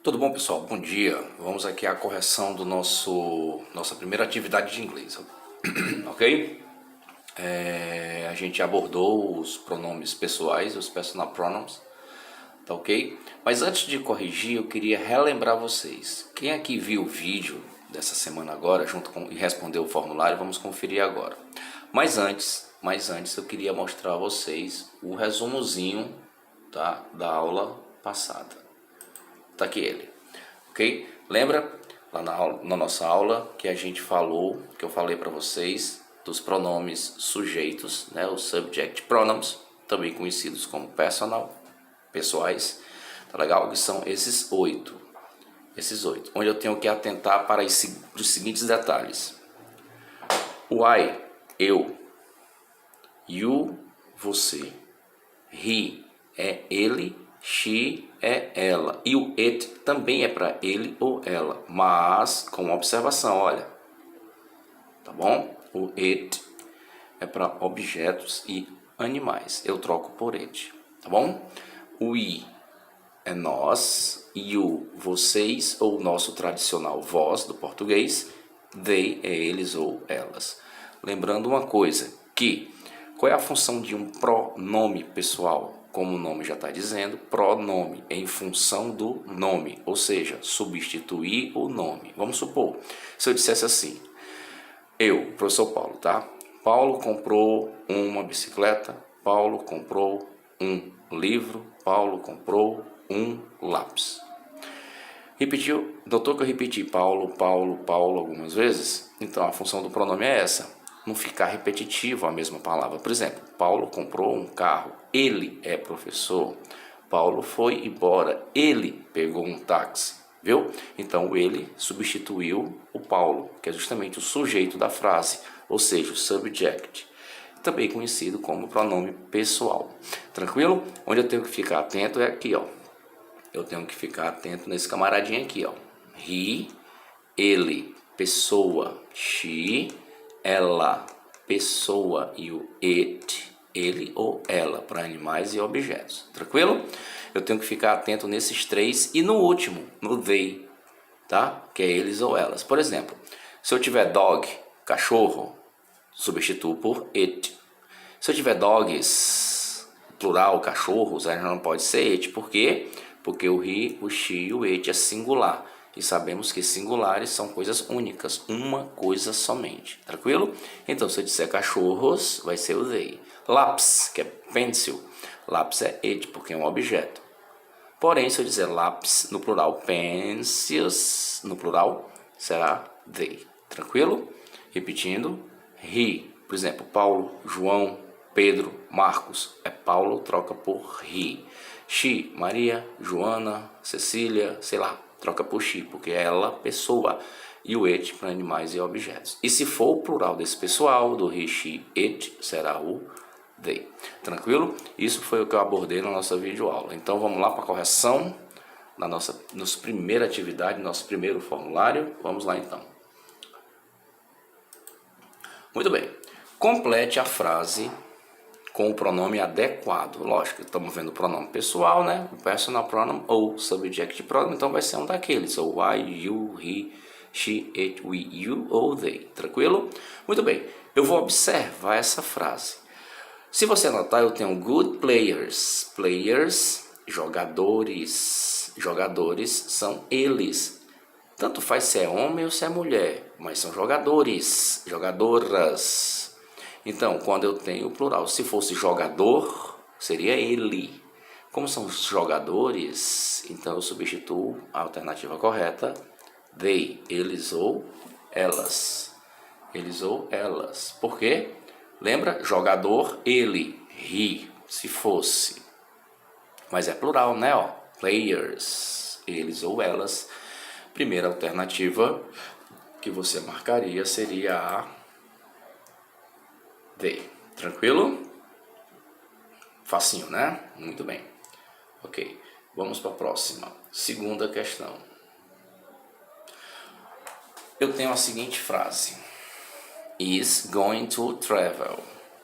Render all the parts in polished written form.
Tudo bom, pessoal? Bom dia. Vamos aqui à correção do nossa primeira atividade de inglês, ok? A gente abordou os pronomes pessoais, os personal pronouns, tá ok? Mas antes de corrigir, eu queria relembrar vocês. Quem aqui viu o vídeo dessa semana agora, e respondeu o formulário, vamos conferir agora. Mas antes eu queria mostrar a vocês o resumozinho, tá, da aula passada. Tá aqui ele, ok? Lembra lá na nossa aula que a gente falou, que eu falei para vocês dos pronomes sujeitos, né? Os subject pronouns, também conhecidos como personal, pessoais, tá legal? Que são esses oito, onde eu tenho que atentar para os seguintes detalhes: o I, eu; you, você; he é ele; she é ela, e o it também é para ele ou ela, mas com uma observação, olha, tá bom? O it é para objetos e animais, eu troco por it, tá bom? O we é nós, you, vocês, ou nosso tradicional vós do português; they é eles ou elas. Lembrando uma coisa, que qual é a função de um pronome pessoal? Como o nome já está dizendo, pronome é em função do nome, ou seja, substituir o nome. Vamos supor, se eu dissesse assim: eu, professor Paulo, tá? Paulo comprou uma bicicleta, Paulo comprou um livro, Paulo comprou um lápis. Repetiu, notou que eu repeti Paulo, Paulo, Paulo algumas vezes? Então a função do pronome é essa, não ficar repetitivo a mesma palavra. Por exemplo, Paulo comprou um carro, ele é professor. Paulo foi embora, ele pegou um táxi, viu? Então o ele substituiu o Paulo, que é justamente o sujeito da frase, ou seja, o subject, também conhecido como pronome pessoal. Tranquilo? Onde eu tenho que ficar atento é aqui, ó. Eu tenho que ficar atento nesse camaradinho aqui, ó. He, ele, pessoa; she, ela, pessoa; e o it, ele ou ela, para animais e objetos. Tranquilo? Eu tenho que ficar atento nesses três e no último, no they, tá? Que é eles ou elas. Por exemplo, se eu tiver dog, cachorro, substituo por it. Se eu tiver dogs, plural, cachorros, aí não pode ser it. Por quê? Porque o he, o she e o it é singular. E sabemos que singulares são coisas únicas, uma coisa somente. Tranquilo? Então, se eu disser cachorros, vai ser o they. Lápis, que é pencil. Lápis é it, porque é um objeto. Porém, se eu dizer lápis no plural, pencils no plural, será they. Tranquilo? Repetindo, he. Por exemplo, Paulo, João, Pedro, Marcos. É Paulo, troca por he. She, Maria, Joana, Cecília, sei lá, troca por she, porque é ela, pessoa. E o it para animais e objetos. E se for o plural desse pessoal, do he, she, it, será o they. Tranquilo? Isso foi o que eu abordei na nossa videoaula. Então vamos lá para a correção da nossa primeira atividade, nosso primeiro formulário. Vamos lá então. Muito bem. Complete a frase com o pronome adequado. Lógico, estamos vendo o pronome pessoal, né? O personal pronoun ou subject pronoun, então vai ser um daqueles. Ou I, you, he, she, it, we, you ou they. Tranquilo? Muito bem. Eu vou observar essa frase. Se você notar, eu tenho good players. Players, jogadores. Jogadores são eles. Tanto faz se é homem ou se é mulher, mas são jogadores, jogadoras. Então, quando eu tenho o plural, se fosse jogador, seria ele. Como são os jogadores, então eu substituo a alternativa correta, they, eles ou elas. Eles ou elas. Por quê? Lembra? Jogador, ele, he, se fosse. Mas é plural, né? Ó, players, eles ou elas. Primeira alternativa que você marcaria seria a they. Tranquilo? Facinho, né? Muito bem. Ok, vamos para a próxima. Segunda questão. Eu tenho a seguinte frase: is going to travel.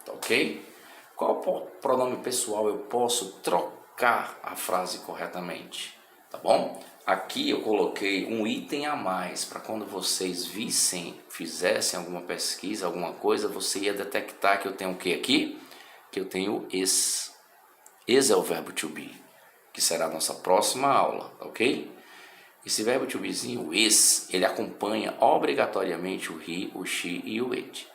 Tá ok? Qual pronome pessoal eu posso trocar a frase corretamente? Tá bom? Aqui eu coloquei um item a mais para quando vocês vissem, fizessem alguma pesquisa, alguma coisa, você ia detectar que eu tenho o que aqui? Que eu tenho is. Is é o verbo to be, que será a nossa próxima aula, ok? Esse verbo to bezinho, is, ele acompanha obrigatoriamente o he, o she e o it.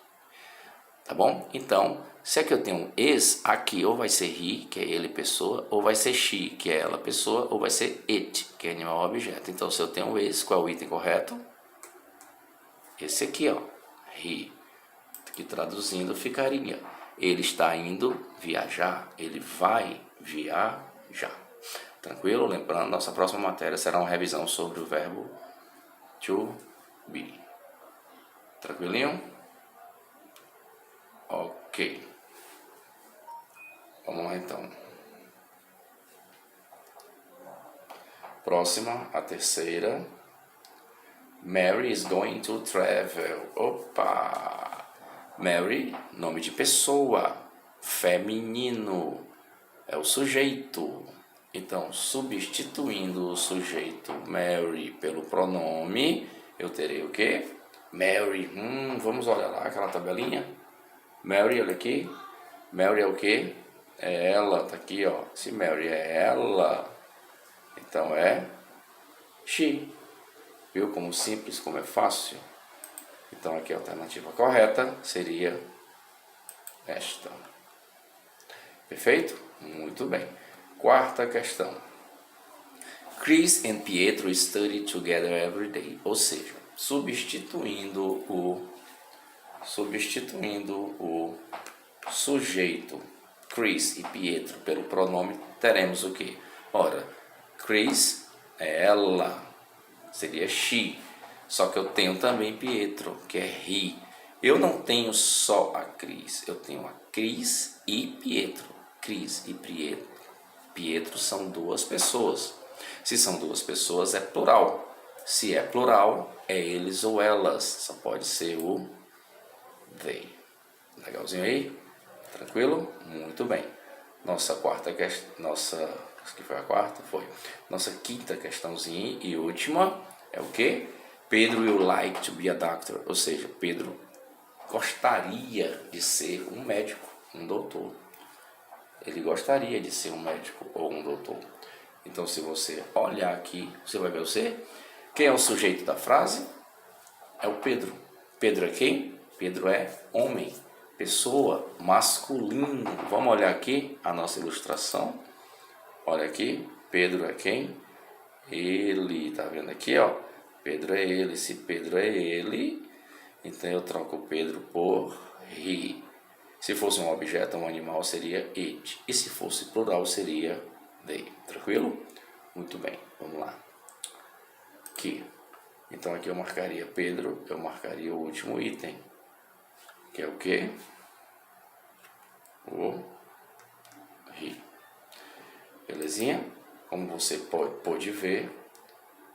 Tá bom? Então, se aqui eu tenho um is, aqui ou vai ser he, que é ele, pessoa, ou vai ser she, que é ela, pessoa, ou vai ser it, que é animal, objeto. Então, se eu tenho um is, qual é o item correto? Esse aqui, ó, he. Aqui traduzindo ficaria: ele está indo viajar, ele vai viajar. Tranquilo? Lembrando, nossa próxima matéria será uma revisão sobre o verbo to be. Tranquilinho? Ok. Vamos lá então. Próxima, a terceira. Mary is going to travel. Opa! Mary, nome de pessoa, feminino, é o sujeito. Então, substituindo o sujeito Mary pelo pronome, eu terei o quê? Mary. Vamos olhar lá aquela tabelinha. Mary, olha aqui. Mary é o quê? É ela, tá aqui, ó. Se Mary é ela, então é she. Viu como simples, como é fácil? Então aqui a alternativa correta seria esta. Perfeito? Muito bem. Quarta questão. Chris and Pietro study together every day. Ou seja, substituindo o sujeito Chris e Pietro pelo pronome, teremos o que? Ora, Chris é ela, seria she. Só que eu tenho também Pietro, que é he. Eu não tenho só a Cris, eu tenho a Cris e Pietro. Cris e Pietro são duas pessoas. Se são duas pessoas, é plural. Se é plural, é eles ou elas. Só pode ser o they. Legalzinho aí? Tranquilo? Muito bem. Nossa quarta questão. Que foi a quarta? Foi. Nossa quinta questãozinha e última é o quê? Pedro will like to be a doctor. Ou seja, Pedro gostaria de ser um médico, um doutor. Ele gostaria de ser um médico ou um doutor. Então, se você olhar aqui, você vai ver você. Quem é o sujeito da frase? É o Pedro. Pedro é quem? Pedro é homem, pessoa, masculino. Vamos olhar aqui a nossa ilustração. Olha aqui, Pedro é quem? Ele. Tá vendo aqui, ó? Pedro é ele. Se Pedro é ele, então eu troco Pedro por he. Se fosse um objeto, um animal, seria it. E se fosse plural, seria they. Tranquilo? Muito bem, vamos lá. Aqui. Então aqui eu marcaria Pedro, eu marcaria o último item, que é o quê? O he. Belezinha? Como você pode ver,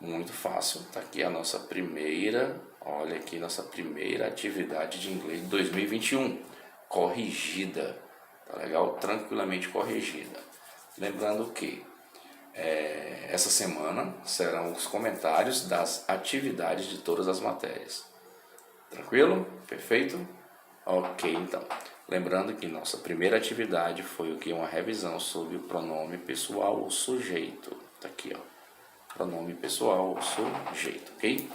muito fácil. Tá aqui a nossa primeira, olha aqui, nossa primeira atividade de inglês de 2021. Corrigida, tá legal? Tranquilamente corrigida. Lembrando que essa semana serão os comentários das atividades de todas as matérias. Tranquilo? Perfeito? Ok, então. Lembrando que nossa primeira atividade foi o que? Uma revisão sobre o pronome pessoal ou sujeito. Tá aqui, ó. Pronome pessoal ou sujeito, ok?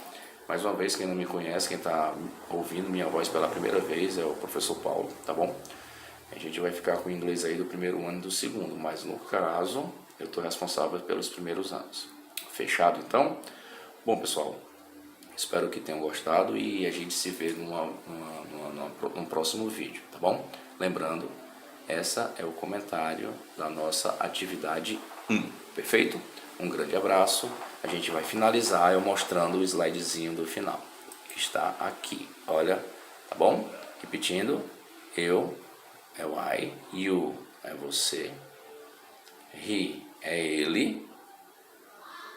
Mais uma vez, quem não me conhece, quem está ouvindo minha voz pela primeira vez é o professor Paulo, tá bom? A gente vai ficar com o inglês aí do primeiro ano e do segundo, mas no caso, eu estou responsável pelos primeiros anos. Fechado, então? Bom, pessoal, espero que tenham gostado e a gente se vê num próximo vídeo, tá bom? Lembrando, essa é o comentário da nossa atividade 1, perfeito? Um grande abraço. A gente vai finalizar eu mostrando o slidezinho do final, que está aqui. Olha, tá bom? Repetindo, eu é o I, you é você, he é ele,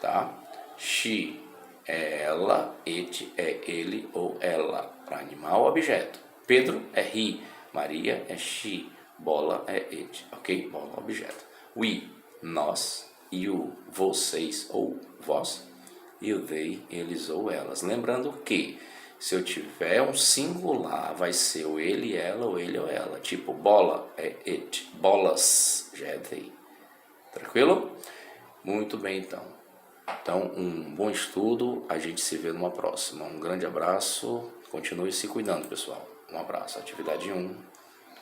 tá? She é ela, it é ele ou ela, para animal ou objeto. Pedro é he, Maria é she, bola é it, ok? Bola objeto. We, nós, you, vocês ou vós. e o they, eles ou elas. Lembrando que se eu tiver um singular, vai ser o ele, ela, ou ele ou ela. Tipo, bola é it, bolas já é they. Tranquilo? Muito bem, então. Então, um bom estudo, a gente se vê numa próxima. Um grande abraço, continue se cuidando, pessoal. Um abraço. Atividade 1,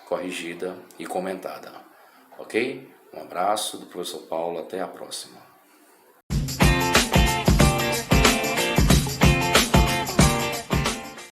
corrigida e comentada. Ok? Um abraço do professor Paulo, até a próxima.